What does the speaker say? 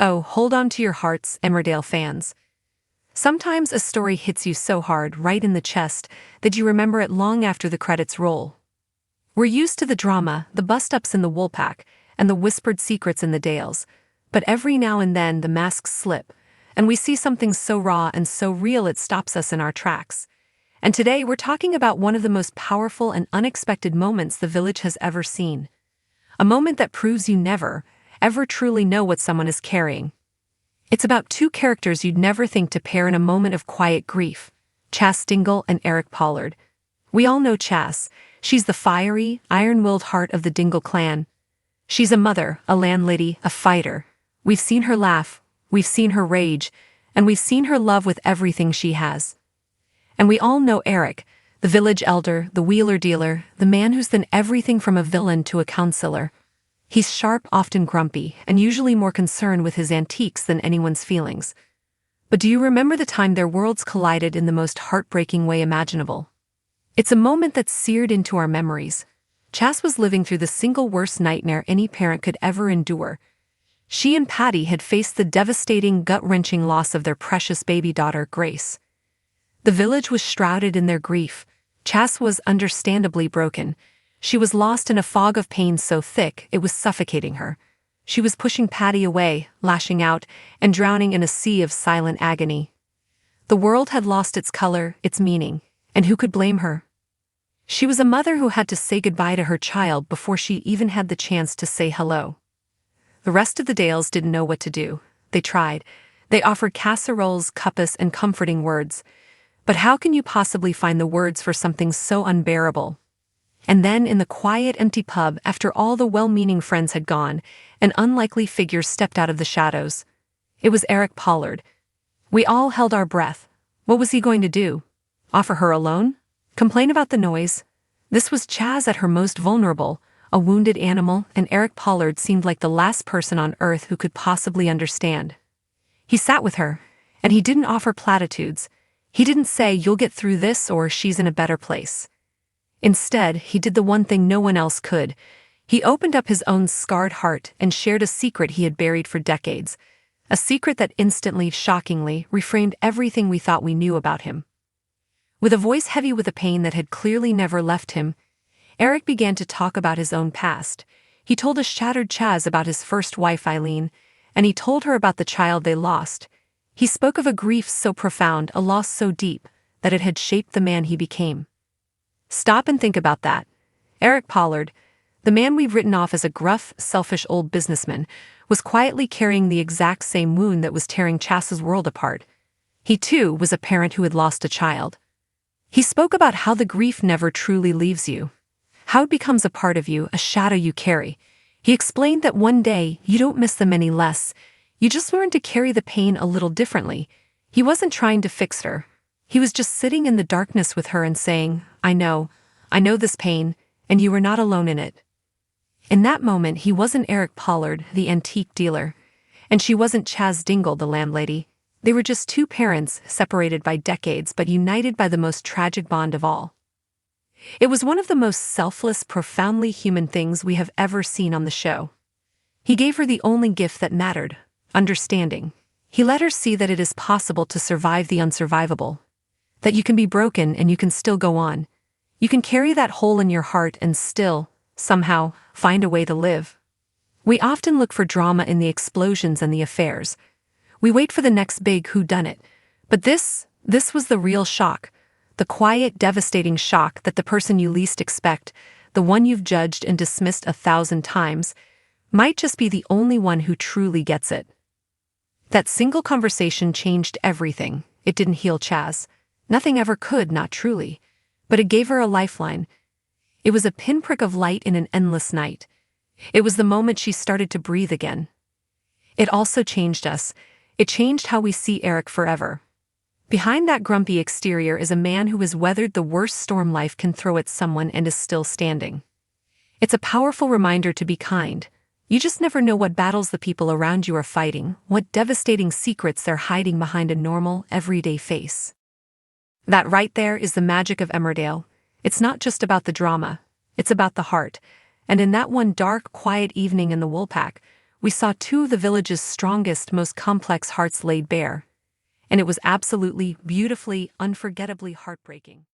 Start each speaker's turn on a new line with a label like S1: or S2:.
S1: Oh, hold on to your hearts, Emmerdale fans. Sometimes a story hits you so hard right in the chest that you remember it long after the credits roll. We're used to the drama, the bust-ups in the Woolpack, and the whispered secrets in the Dales, but every now and then the masks slip, and we see something so raw and so real it stops us in our tracks. And today we're talking about one of the most powerful and unexpected moments the village has ever seen. A moment that proves you never, ever truly know what someone is carrying. It's about two characters you'd never think to pair in a moment of quiet grief, Dingle and Pollard. We all know Chas. She's the fiery, iron-willed heart of the Dingle clan. She's a mother, a landlady, a fighter. We've seen her laugh, we've seen her rage, and we've seen her love with everything she has. And we all know Eric, the village elder, the wheeler dealer, the man who's been everything from a villain to a counselor. He's sharp, often grumpy, and usually more concerned with his antiques than anyone's feelings. But do you remember the time their worlds collided in the most heartbreaking way imaginable? It's a moment that's seared into our memories. Chas was living through the single worst nightmare any parent could ever endure. She and Patty had faced the devastating, gut-wrenching loss of their precious baby daughter, Grace. The village was shrouded in their grief. Chas was understandably broken. She was lost in a fog of pain so thick it was suffocating her. She was pushing Patty away, lashing out, and drowning in a sea of silent agony. The world had lost its color, its meaning, and who could blame her? She was a mother who had to say goodbye to her child before she even had the chance to say hello. The rest of the Dales didn't know what to do. They tried. They offered casseroles, cuppas, and comforting words. But how can you possibly find the words for something so unbearable? And then, in the quiet, empty pub, after all the well-meaning friends had gone, an unlikely figure stepped out of the shadows. It was Pollard. We all held our breath. What was he going to do? Offer her a loan? Complain about the noise? This was Chas at her most vulnerable, a wounded animal, and Pollard seemed like the last person on earth who could possibly understand. He sat with her, and he didn't offer platitudes. He didn't say, "You'll get through this," or "She's in a better place." Instead, he did the one thing no one else could. He opened up his own scarred heart and shared a secret he had buried for decades. A secret that instantly, shockingly, reframed everything we thought we knew about him. With a voice heavy with a pain that had clearly never left him, Eric began to talk about his own past. He told a shattered Chas about his first wife, Eileen, and he told her about the child they lost. He spoke of a grief so profound, a loss so deep, that it had shaped the man he became. Stop and think about that. Pollard, the man we've written off as a gruff, selfish old businessman, was quietly carrying the exact same wound that was tearing Chas's world apart. He too was a parent who had lost a child. He spoke about how the grief never truly leaves you, how it becomes a part of you, a shadow you carry. He explained that one day you don't miss them any less, you just learn to carry the pain a little differently. He wasn't trying to fix her. He was just sitting in the darkness with her and saying, I know this pain, and you were not alone in it. In that moment, he wasn't Pollard, the antique dealer, and she wasn't Chas Dingle, the landlady. They were just two parents, separated by decades but united by the most tragic bond of all. It was one of the most selfless, profoundly human things we have ever seen on the show. He gave her the only gift that mattered, understanding. He let her see that it is possible to survive the unsurvivable. That you can be broken and you can still go on. You can carry that hole in your heart and still, somehow, find a way to live. We often look for drama in the explosions and the affairs. We wait for the next big whodunit. But this was the real shock. The quiet, devastating shock that the person you least expect, the one you've judged and dismissed 1,000 times, might just be the only one who truly gets it. That single conversation changed everything. It didn't heal Chas. Nothing ever could, not truly. But it gave her a lifeline. It was a pinprick of light in an endless night. It was the moment she started to breathe again. It also changed us. It changed how we see Eric forever. Behind that grumpy exterior is a man who has weathered the worst storm life can throw at someone and is still standing. It's a powerful reminder to be kind. You just never know what battles the people around you are fighting, what devastating secrets they're hiding behind a normal, everyday face. That right there is the magic of Emmerdale. It's not just about the drama, it's about the heart. And in that one dark, quiet evening in the Woolpack, we saw two of the village's strongest, most complex hearts laid bare. And it was absolutely, beautifully, unforgettably heartbreaking.